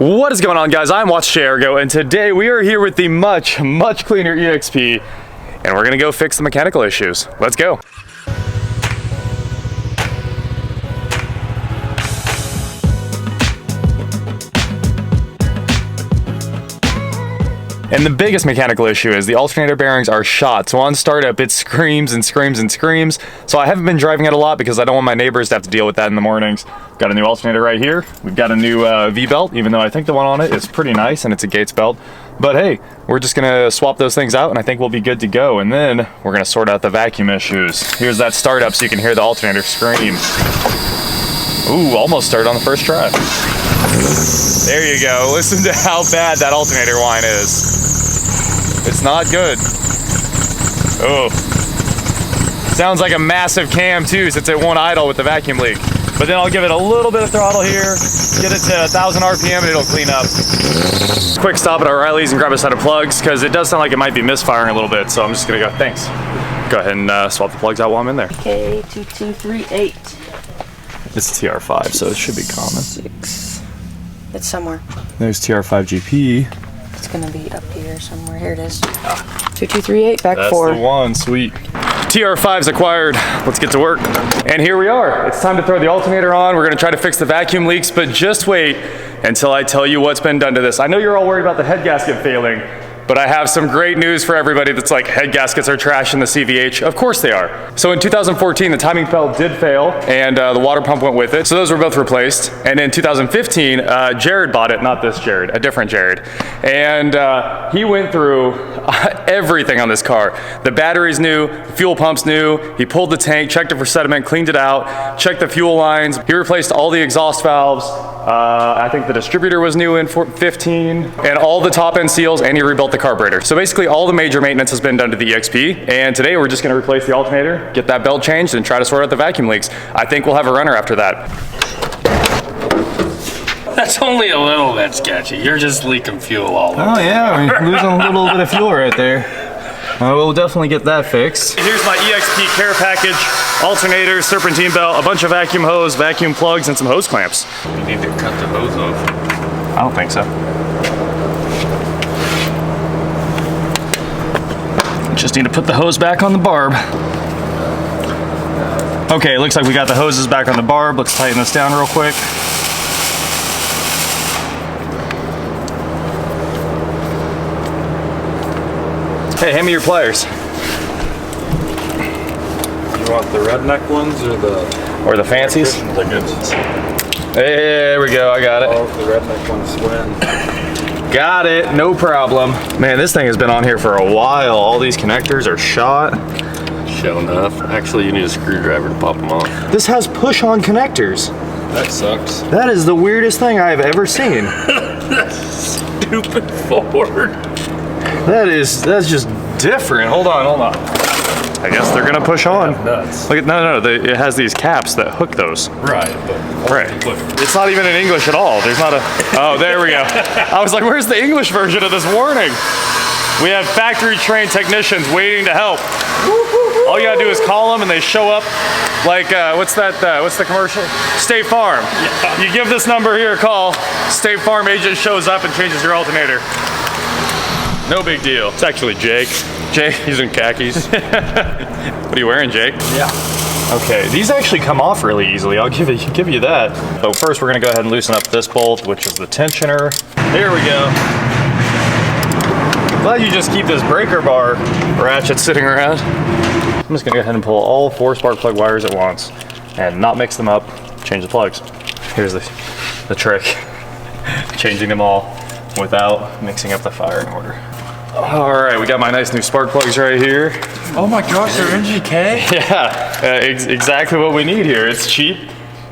What is going on, guys? I'm Watch Ergo, and today we are here with the much cleaner EXP, and we're gonna go fix the mechanical issues. Let's go. And the biggest mechanical issue is the alternator bearings are shot. So on startup, it screams and screams and screams. So I haven't been driving it a lot because I don't want my neighbors to have to deal with that in the mornings. Got a new alternator right here. We've got a new V-belt, even though I think the one on it is pretty nice and it's a Gates belt. But hey, we're just gonna swap those things out and I think we'll be good to go. And then we're gonna sort out the vacuum issues. Here's that startup so you can hear the alternator scream. Ooh, almost started on the first try. There you go. Listen to how bad that alternator whine is. It's not good. Oh. Sounds like a massive cam too, since it won't idle with the vacuum leak. But then I'll give it a little bit of throttle here, get it to 1,000 RPM and it'll clean up. Quick stop at O'Reilly's and grab a set of plugs, because it does sound like it might be misfiring a little bit, so I'm just gonna go, thanks. Go ahead and swap the plugs out while I'm in there. K2238. It's TR5, so it should be common. 6. It's somewhere. There's TR5 GP. It's gonna be up here somewhere. Here it is. 2238, back 4. That's the one, sweet. TR5's acquired. Let's get to work. And here we are. It's time to throw the alternator on. We're gonna try to fix the vacuum leaks, but just wait until I tell you what's been done to this. I know you're all worried about the head gasket failing, but I have some great news for everybody that's like, head gaskets are trash in the CVH. Of course they are. So in 2014, the timing belt did fail and the water pump went with it. So those were both replaced. And in 2015, Jared bought it, not this Jared, a different Jared. And he went through everything on this car. The battery's new, the fuel pump's new. He pulled the tank, checked it for sediment, cleaned it out, checked the fuel lines. He replaced all the exhaust valves. I think the distributor was new in 15, and all the top end seals, and he rebuilt the carburetor. So basically all the major maintenance has been done to the EXP, and today we're just gonna replace the alternator, get that belt changed, and try to sort out the vacuum leaks. I think we'll have a runner after that. That's only a little bit sketchy. You're just leaking fuel all over. Oh yeah, we're losing a little bit of fuel right there. We'll definitely get that fixed. Here's my EXP care package, alternator, serpentine belt, a bunch of vacuum hose, vacuum plugs, and some hose clamps. You need to cut the hose off. I don't think so. Just need to put the hose back on the barb. Okay, looks like we got the hoses back on the barb. Let's tighten this down real quick. Hey, hand me your pliers. You want the redneck ones or the fancies? The good ones. There we go, I got it. Oh, the redneck ones win. Got it, no problem. Man, this thing has been on here for a while. All these connectors are shot. Sure enough. Actually, you need a screwdriver to pop them off. This has push-on connectors. That sucks. That is the weirdest thing I have ever seen. Stupid Ford. That's just different. Hold on. I guess they're gonna push on. Nuts. Look at it has these caps that hook those. Right, but Right. It's not even in English at all. There's not a. Oh, there we go. I was like, where's the English version of this warning? We have factory trained technicians waiting to help. All you gotta do is call them and they show up. Like what's the commercial? State Farm. Yeah. You give this number here a call. State Farm agent shows up and changes your alternator. No big deal. It's actually Jake. Jake, he's in khakis. What are you wearing, Jake? yeah. Okay, these actually come off really easily. I'll give you that. But first, we're gonna go ahead and loosen up this bolt, which is the tensioner. There we go. Glad you just keep this breaker bar ratchet sitting around. I'm just gonna go ahead and pull all 4 spark plug wires at once and not mix them up. Change the plugs. Here's the trick: changing them all without mixing up the firing order. All right, we got my nice new spark plugs right here. Oh my gosh, they're NGK? Yeah, exactly what we need here. It's cheap.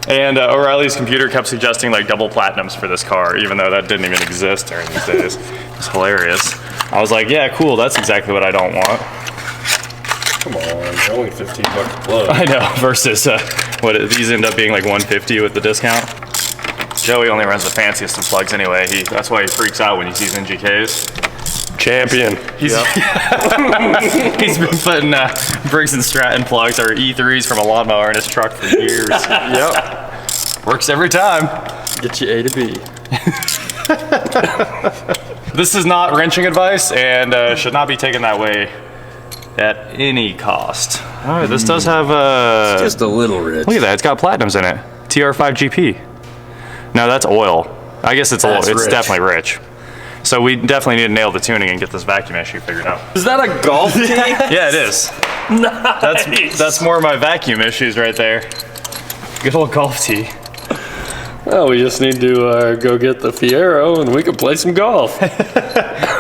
And O'Reilly's computer kept suggesting like double platinums for this car, even though that didn't even exist during these days. It's hilarious. I was like, yeah, cool, that's exactly what I don't want. Come on, they're only 15 bucks a plug. I know, versus these end up being like 150 with the discount. Joey only runs the fanciest of plugs anyway. That's why he freaks out when he sees NGKs. Champion. He's been putting Briggs & Stratton plugs or E3s from a lawnmower in his truck for years. Yep. Works every time. Get you A to B. This is not wrenching advice and should not be taken that way at any cost. All right, this does have It's just a little rich. look at that, it's got platinums in it. TR5 GP. No, that's oil. I guess it's oil. It's rich. definitely rich. So we definitely need to nail the tuning and get this vacuum issue figured out. Is that a golf tee? Yeah, it is. Nice. That's more of my vacuum issues right there. Good old golf tee. Well, we just need to go get the Fiero and we can play some golf. We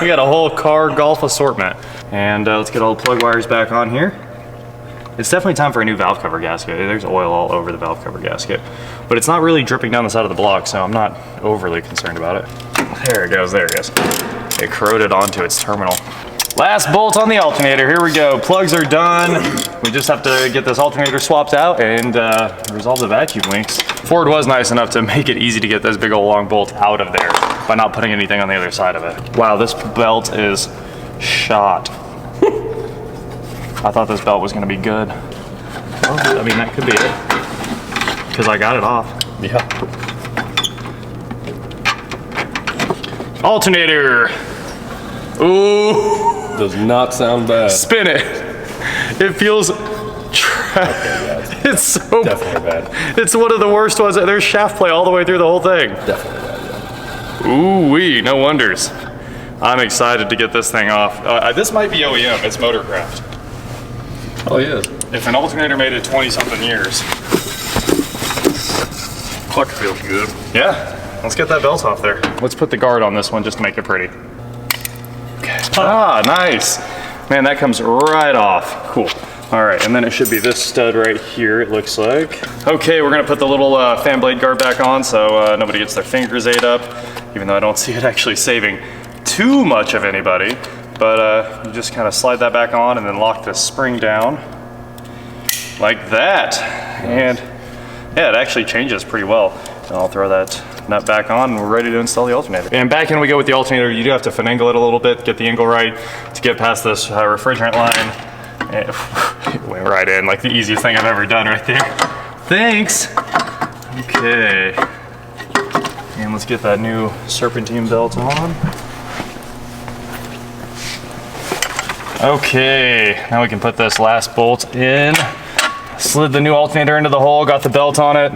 got a whole car golf assortment. And let's get all the plug wires back on here. It's definitely time for a new valve cover gasket. There's oil all over the valve cover gasket. But it's not really dripping down the side of the block, so I'm not overly concerned about it. There it goes, there it goes. It corroded onto its terminal. Last bolt on the alternator, here we go. Plugs are done. We just have to get this alternator swapped out and resolve the vacuum leaks. Ford was nice enough to make it easy to get this big old long bolt out of there by not putting anything on the other side of it. Wow, this belt is shot. I thought this belt was gonna be good. Well, I mean, that could be it. Because I got it off. Yeah. Alternator. Ooh. Does not sound bad. Spin it. It feels it's so Definitely bad. It's one of the worst ones. There's shaft play all the way through the whole thing. Definitely bad. Ooh wee, no wonders. I'm excited to get this thing off. This might be OEM, it's Motorcraft. Oh yeah. If an alternator made it 20 something years. Clutch feels good. Yeah, let's get that belt off there. Let's put the guard on this one just to make it pretty. Okay. Ah, nice. Man, that comes right off. Cool. All right, and then it should be this stud right here, it looks like. Okay, we're gonna put the little fan blade guard back on so nobody gets their fingers ate up, even though I don't see it actually saving too much of anybody. But you just kind of slide that back on and then lock the spring down like that. And yeah, it actually changes pretty well. And I'll throw that nut back on and we're ready to install the alternator. And back in we go with the alternator. You do have to finagle it a little bit, get the angle right to get past this refrigerant line. And it went right in, like the easiest thing I've ever done right there. Thanks. Okay. And let's get that new serpentine belt on. Okay, now we can put this last bolt in. Slid the new alternator into the hole, got the belt on it,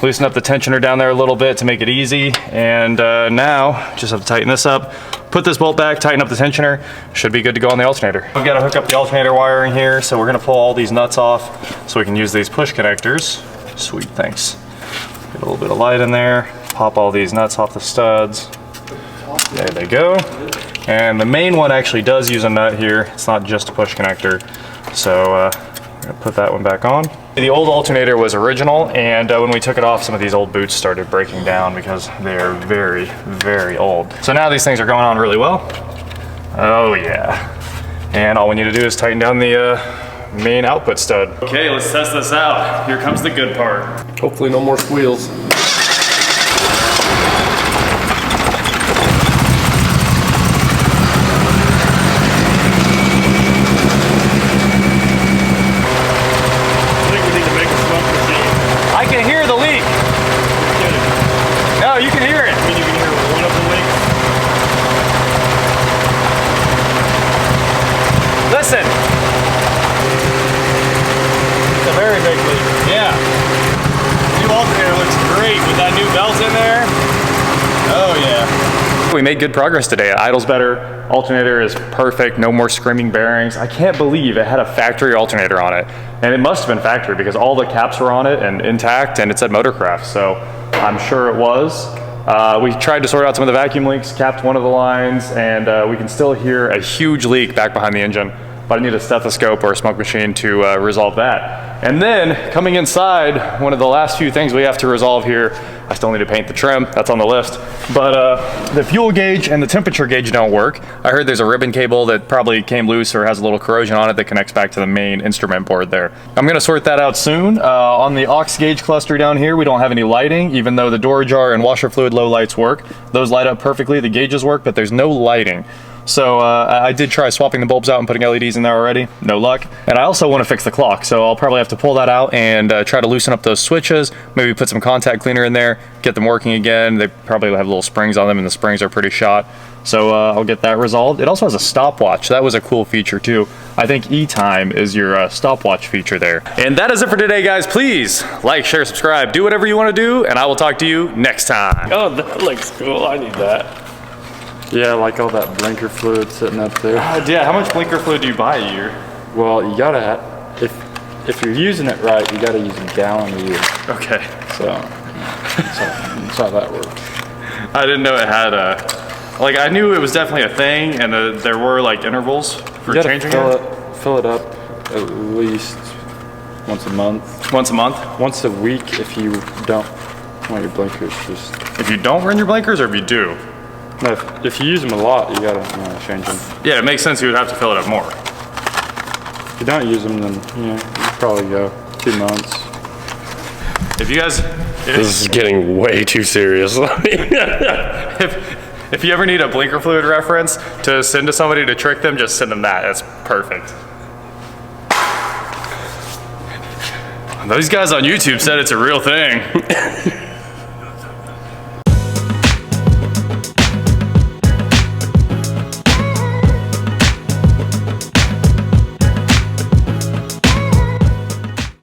loosened up the tensioner down there a little bit to make it easy, and now just have to tighten this up, put this bolt back, tighten up the tensioner, should be good to go on the alternator. We've got to hook up the alternator wiring here, so we're gonna pull all these nuts off so we can use these push connectors. Sweet, thanks. Get a little bit of light in there, pop all these nuts off the studs. There they go. And the main one actually does use a nut here. It's not just a push connector. So I'm gonna put that one back on. The old alternator was original, and when we took it off, some of these old boots started breaking down because they're very, very old. So now these things are going on really well. Oh yeah. And all we need to do is tighten down the main output stud. Okay, let's test this out. Here comes the good part. Hopefully no more squeals. Listen. It's a very big leak. Yeah. New alternator looks great with that new belt in there. Oh yeah. We made good progress today. It idles better. Alternator is perfect. No more screaming bearings. I can't believe it had a factory alternator on it. And it must have been factory because all the caps were on it and intact and it said Motorcraft. So I'm sure it was. We tried to sort out some of the vacuum leaks, capped one of the lines, and we can still hear a huge leak back behind the engine. But I need a stethoscope or a smoke machine to resolve that. And then coming inside, one of the last few things we have to resolve here, I still need to paint the trim, that's on the list. But the fuel gauge and the temperature gauge don't work. I heard there's a ribbon cable that probably came loose or has a little corrosion on it that connects back to the main instrument board there. I'm gonna sort that out soon. On the aux gauge cluster down here, we don't have any lighting, even though the door jar and washer fluid low lights work. Those light up perfectly, the gauges work, but there's no lighting. So I did try swapping the bulbs out and putting LEDs in there already. No luck. And I also want to fix the clock. So I'll probably have to pull that out and try to loosen up those switches. Maybe put some contact cleaner in there, get them working again. They probably have little springs on them and the springs are pretty shot. So I'll get that resolved. It also has a stopwatch. That was a cool feature too. I think E-Time is your stopwatch feature there. And that is it for today, guys. Please like, share, subscribe, do whatever you want to do, and I will talk to you next time. Oh, that looks cool. I need that. Yeah, I like all that blinker fluid sitting up there. Yeah, how much blinker fluid do you buy a year? Well, you gotta, if you're using it right, you gotta use a gallon a year. Okay. So that's how that works. I didn't know it had a, like I knew it was definitely a thing and there were like intervals for changing it. Fill it up at least once a month. Once a month? Once a week if you don't want your blinkers just... If you don't run your blinkers or if you do? No, if you use them a lot, you gotta change them. Yeah, it makes sense you would have to fill it up more. If you don't use them, then you probably go 2 months. If you guys... This is getting way too serious. If you ever need a blinker fluid reference to send to somebody to trick them, just send them that. That's perfect. Those guys on YouTube said it's a real thing.